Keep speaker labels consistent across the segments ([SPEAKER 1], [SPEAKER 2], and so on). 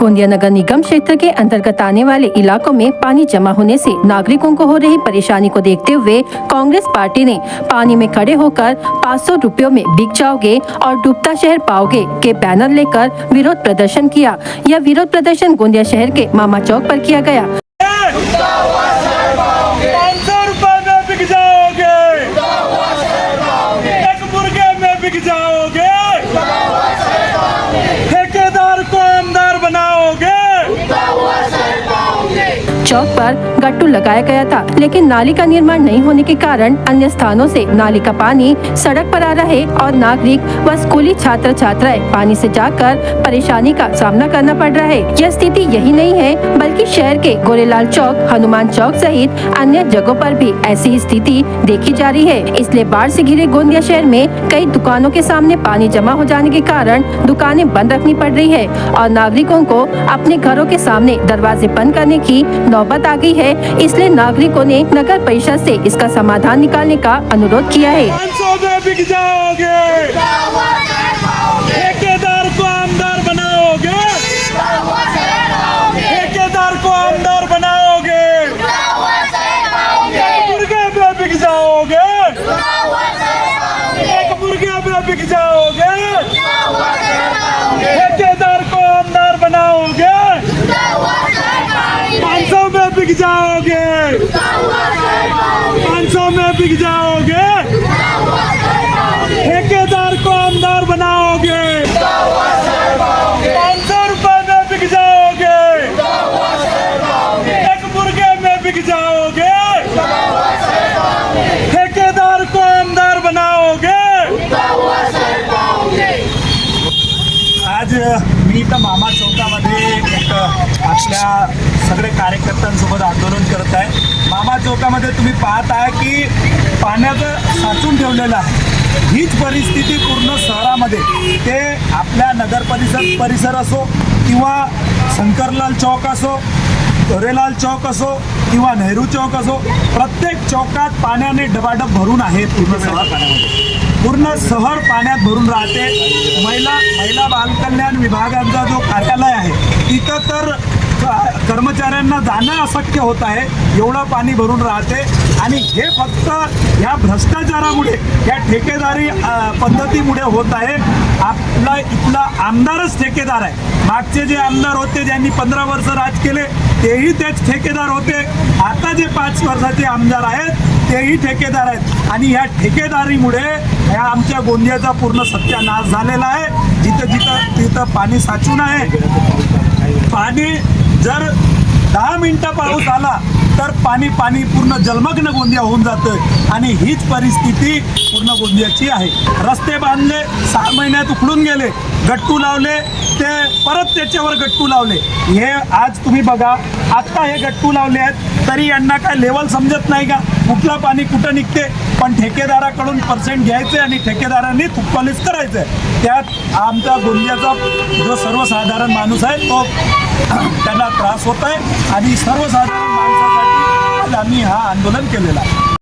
[SPEAKER 1] गोंदिया नगर निगम क्षेत्र के अंतर्गत आने वाले इलाकों में पानी जमा होने से नागरिकों को हो रही परेशानी को देखते हुए कांग्रेस पार्टी ने पानी में खड़े होकर 500 रुपयों में बिक जाओगे और डूबता शहर पाओगे के बैनर लेकर विरोध प्रदर्शन किया। यह विरोध प्रदर्शन गोंदिया शहर के मामा चौक पर किया गया।
[SPEAKER 2] 500 रुपए में बिक जाओगे, एक मुर्गे में बिक जाओगे, ठेकेदार को आमदार बनाओगे।
[SPEAKER 1] चौक पर गट्टू लगाया गया था, लेकिन नाली का निर्माण नहीं होने के कारण अन्य स्थानों से नाली का पानी सड़क पर आ रहा है और नागरिक व स्कूली छात्र छात्राएं पानी से जाकर परेशानी का सामना करना पड़ रहा है। यह स्थिति यही नहीं है, बल्कि शहर के गोरेलाल चौक, हनुमान चौक सहित अन्य जगहों पर भी ऐसी ही स्थिति देखी जा रही है। इसलिए बाढ़ से घिरे गोंदिया शहर में कई दुकानों के सामने पानी जमा हो जाने के कारण दुकानें बंद रखनी पड़ रही है और नागरिकों को अपने घरों के सामने दरवाजे बंद करने की नौबत आ गई है। इसलिए नागरिकों ने नगर परिषद से इसका समाधान निकालने का अनुरोध किया है।
[SPEAKER 2] 500 में बिक जाओगे, ठेकेदार को आमदार बनाओगे, ठेकेदार को आमदार बनाओगे, एक मुर्गे में बिक जाओगे, एक मुर्गे में बिक जाओगे, ठेकेदार को आमदार बनाओगे, 500 में बिक जाओगे, 500 में बिक जाओगे, ठेकेदार को आमदार बनाओगे, 500 रुपए में बिक जाओगे, एक मुर्गे में बिक जाओगे, ठेकेदार को आमदार बनाओगे। आज मी इथं मामा चौकामध्ये एक आपल्या सगळे कार्यकर्त्यांसोबत आंदोलन करत आहे। मामा चौकामध्ये तुम्ही पाहत आहे की पाण्याचं साचून ठेवलेलं आहे। हीच परिस्थिती पूर्ण शहरामध्ये, ते आपल्या नगर परिसर असो किंवा शंकरलाल चौक असो, गोरेलाल चौक असो किंवा नेहरू चौक असो, प्रत्येक चौकात पाण्याने डबाडब भरून आहे। पूर्ण शहर पाण्यात भरून राहते। महिला बालकल्याण विभागाचा जो कार्यालय आहे तिथं तर कर्मचाऱ्यांना जाणं अशक्य होत आहे, एवढं पाणी भरून राहते। आणि हे फक्त या भ्रष्टाचारामुळे, या ठेकेदारी पद्धतीमुळे होत आहे। आपला इथला आमदारच ठेकेदार आहे। मागचे जे आमदार होते, ज्यांनी 15 वर्ष राज केले, तेही तेच ठेकेदार होते। आता जे 5 वर्षाचे आमदार आहेत तेही ठेकेदार आहेत। आणि ह्या ठेकेदारीमुळे ह्या आमच्या गोंदियाचा पूर्ण सत्यानाश झालेला आहे। जिथं पाणी साचून आहे। पाणी जर 10 मिनिटं पाऊस आला तर पाणी पूर्ण जलमग्न गोंदिया होऊन जातं। आणि हीच परिस्थिती पूर्ण गोंदियाची आहे। रस्ते बांधले, 6 महिन्यात उखडून गेले, गट्टू लावले, ते परत त्याच्यावर गट्टू लावले। हे आज तुम्ही बघा, आत्ता हे गट्टू लावले आहेत तरी यांना काय लेवल समजत नाही का, कुठलं पाणी कुठं निघते। पण ठेकेदाराकडून पर्सेंट घ्यायचे आणि ठेकेदारांनी थुकपालीच करायचं। त्यात आमचा गोंदियाचा जो सर्वसाधारण माणूस आहे तो त्यांना त्रास होत आहे। आणि सर्वसाधारण माणसासाठी आज आम्ही हा आंदोलन केलेला आहे।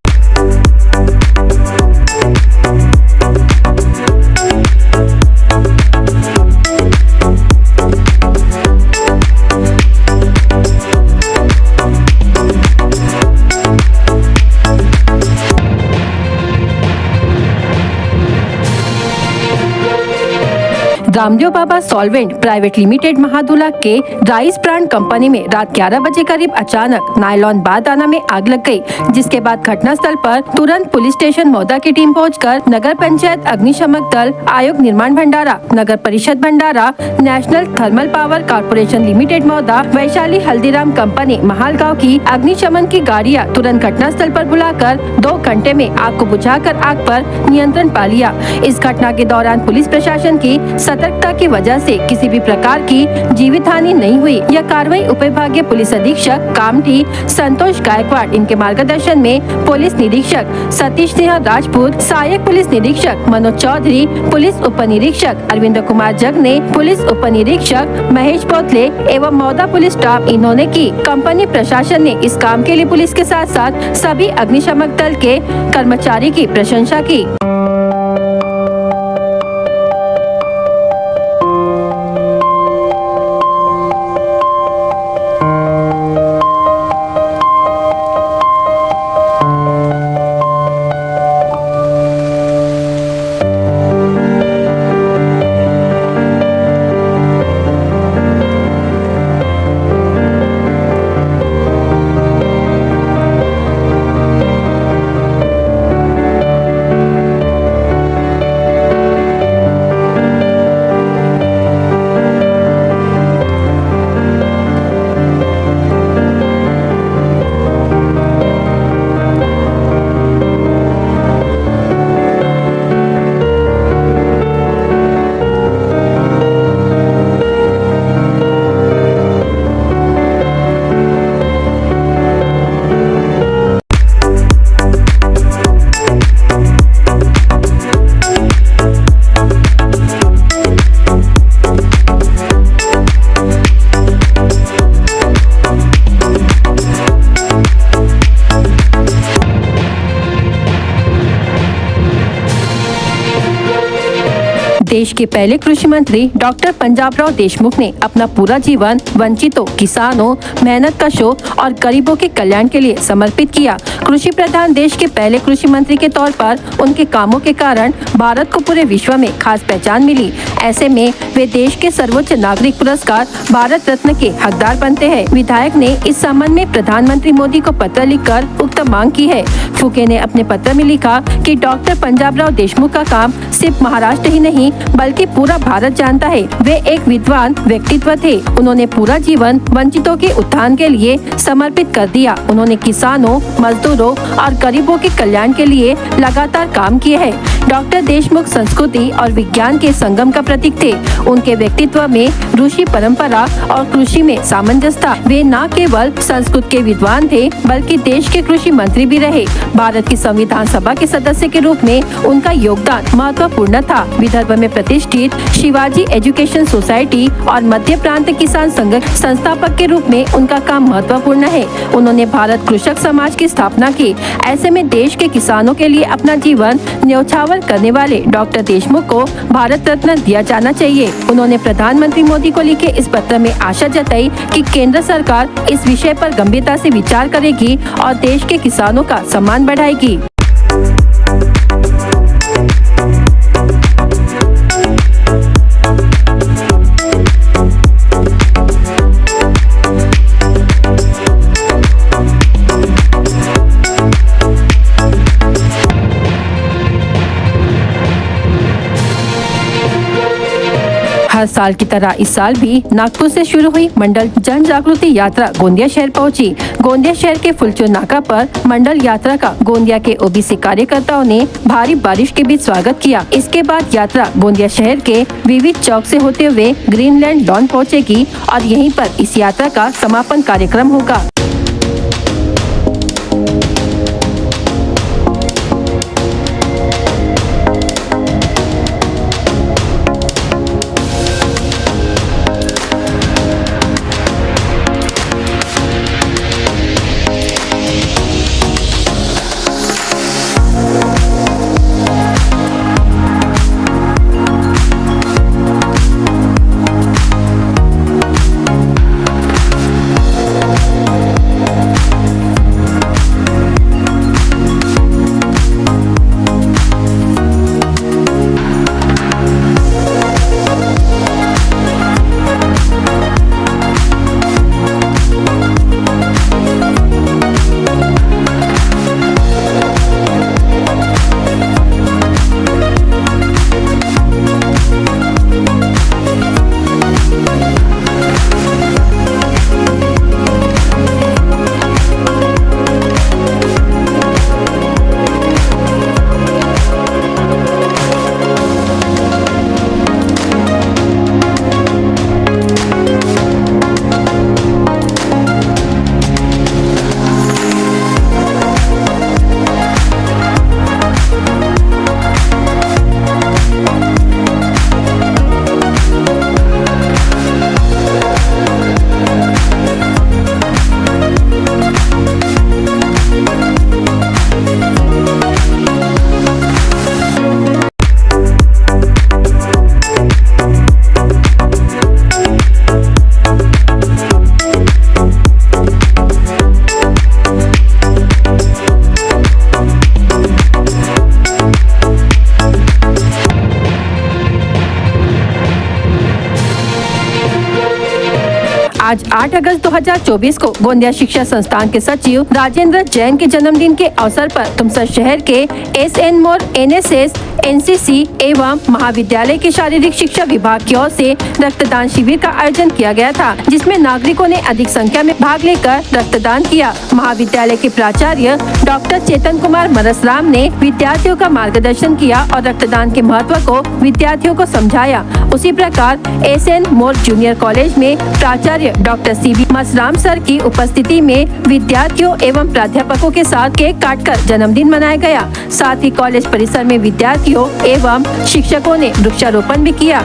[SPEAKER 1] Ramdev Baba solvent private limited Mahadula के राइस ब्रांड कंपनी में रात 11 बजे करीब अचानक नायलॉन बारदाना में आग लग गई, जिसके बाद घटनास्थल पर तुरंत पुलिस स्टेशन मौदा की टीम पहुंचकर नगर पंचायत, अग्निशमक दल, आयोग निर्माण भंडारा, नगर परिषद Bhandara, national thermal power corporation limited Mauda, Vaishali Haldiram company Mahalgaon की अग्निशमन की गाड़ियां तुरंत घटनास्थल पर बुलाकर 2 घंटे में आग को बुझाकर आग पर नियंत्रण पा लिया। इस घटना के दौरान पुलिस प्रशासन की सतर्कता की वजह से किसी भी प्रकार की जीवित हानि नहीं हुई। यह कार्रवाई उपविभागीय पुलिस अधीक्षक कामठी संतोष गायकवाड़, इनके मार्गदर्शन में पुलिस निरीक्षक सतीश सिंह राजपूत, सहायक पुलिस निरीक्षक मनोज चौधरी, पुलिस उप निरीक्षक अरविंद कुमार जगने, पुलिस उप निरीक्षक महेश पोतले एवं मौदा पुलिस स्टाफ इन्होंने की। कंपनी प्रशासन ने इस काम के लिए पुलिस के साथ साथ सभी अग्निशमक दल के कर्मचारी की प्रशंसा की। देश के पहले कृषि मंत्री डॉक्टर पंजाबराव देशमुख ने अपना पूरा जीवन वंचितों, किसानों, मेहनतकशों और गरीबों के कल्याण के लिए समर्पित किया। कृषि प्रधान देश के पहले कृषि मंत्री के तौर पर उनके कामों के कारण भारत को पूरे विश्व में खास पहचान मिली। ऐसे में वे देश के सर्वोच्च नागरिक पुरस्कार भारत रत्न के हकदार बनते हैं। विधायक ने इस संबंध में प्रधानमंत्री मोदी को पत्र लिखकर उक्त मांग की है। फूके ने अपने पत्र में लिखा कि डॉक्टर पंजाबराव देशमुख का काम सिर्फ महाराष्ट्र ही नहीं बल्कि पूरा भारत जानता है। वे एक विद्वान व्यक्तित्व थे। उन्होंने पूरा जीवन वंचितों के उत्थान के लिए समर्पित कर दिया। उन्होंने किसानों, मजदूरों और गरीबों के कल्याण के लिए लगातार काम किए हैं। डॉक्टर देशमुख संस्कृति और विज्ञान के संगम का प्रतीक थे। उनके व्यक्तित्व में ऋषि परंपरा और कृषि में सामंजस्य था। वे न केवल संस्कृत के विद्वान थे बल्कि देश के कृषि मंत्री भी रहे। भारत की संविधान सभा के सदस्य के रूप में उनका योगदान महत्वपूर्ण था। विदर्भ में प्रतिष्ठित शिवाजी एजुकेशन सोसाइटी और मध्य प्रांत किसान संघ संस्थापक के रूप में उनका काम महत्वपूर्ण है। उन्होंने भारत कृषक समाज की स्थापना की। ऐसे में देश के किसानों के लिए अपना जीवन न्यौछावर करने वाले डॉक्टर देशमुख को भारत रत्न दिया जाना चाहिए। उन्होंने प्रधानमंत्री मोदी को लिखे इस पत्र में आशा जताई कि केंद्र सरकार इस विषय पर गंभीरता से विचार करेगी और देश के किसानों का सम्मान बढ़ाएगी। हर साल की तरह इस साल भी नागपुर से शुरू हुई मंडल जन जागृति यात्रा गोंदिया शहर पहुंची। गोंदिया शहर के फुलचोर नाका पर मंडल यात्रा का गोंदिया के ओबीसी कार्यकर्ताओं ने भारी बारिश के बीच स्वागत किया। इसके बाद यात्रा गोंदिया शहर के विविध चौक से होते हुए ग्रीनलैंड लॉन पहुंचेगी और यहीं पर इस यात्रा का समापन कार्यक्रम होगा। आज 8 अगस्त 2024 को गोंदिया शिक्षा संस्थान के सचिव राजेंद्र जैन के जन्मदिन के अवसर पर तुमसर शहर के एस.एन. मोर एनएसएस, एनसीसी एवं महाविद्यालय के शारीरिक शिक्षा विभाग की ओर से रक्तदान शिविर का आयोजन किया गया था, जिसमें नागरिकों ने अधिक संख्या में भाग लेकर रक्तदान किया। महाविद्यालय के प्राचार्य डॉक्टर चेतन कुमार मरसराम ने विद्यार्थियों का मार्गदर्शन किया और रक्तदान के महत्व को विद्यार्थियों को समझाया। उसी प्रकार एस.एन. मोर जूनियर कॉलेज में प्राचार्य डॉक्टर सी.बी. मसराम सर की उपस्थिति में विद्यार्थियों एवं प्राध्यापकों के साथ केक काटकर जन्मदिन मनाया गया। साथ ही कॉलेज परिसर में विद्यार्थियों एवं शिक्षकों ने वृक्षारोपण भी किया।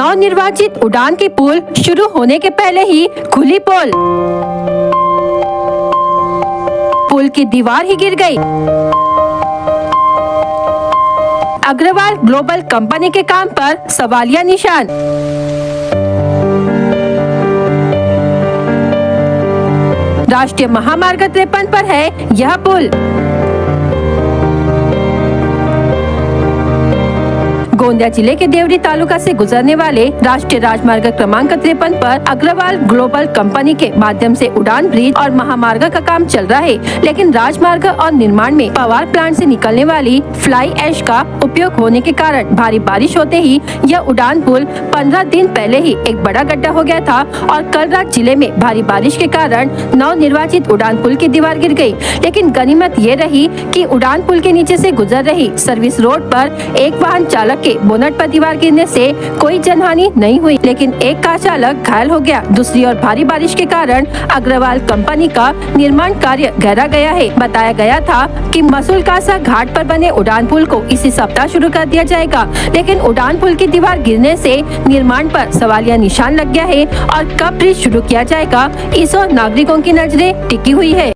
[SPEAKER 1] नवनिर्वाचित उड़ान की पुल शुरू होने के पहले ही खुली पोल, पुल की दीवार ही गिर गई। अग्रवाल ग्लोबल कंपनी के काम पर सवालिया निशान। राष्ट्रीय महामार्ग 53 पर है यह पुल। गोंदिया जिले के देवरी तालुका से गुजरने वाले राष्ट्रीय राजमार्ग क्रमांक 53 पर अग्रवाल ग्लोबल कंपनी के माध्यम से उड़ान ब्रिज और महामार्ग का काम चल रहा है, लेकिन राजमार्ग और निर्माण में पावर प्लांट से निकलने वाली फ्लाई ऐश का उपयोग होने के कारण भारी बारिश होते ही यह उड़ान पुल 15 दिन पहले ही एक बड़ा गड्ढा हो गया था और कल रात जिले में भारी बारिश के कारण नवनिर्वाचित उड़ान पुल की दीवार गिर गयी। लेकिन गनीमत ये रही कि उड़ान पुल के नीचे से गुजर रही सर्विस रोड पर एक वाहन चालक के बोनट पर दीवार गिरने से कोई जनहानि नहीं हुई, लेकिन एक कार चालक घायल हो गया। दूसरी ओर भारी बारिश के कारण अग्रवाल कंपनी का निर्माण कार्य गहरा गया है। बताया गया था कि मसूल कासा घाट पर बने उड़ान पुल को इसी सप्ताह शुरू कर दिया जाएगा, लेकिन उड़ान पुल की दीवार गिरने से निर्माण पर सवालिया निशान लग गया है और कब ब्रिज शुरू किया जाएगा इस ओर नागरिकों की नजरें टिकी हुई है।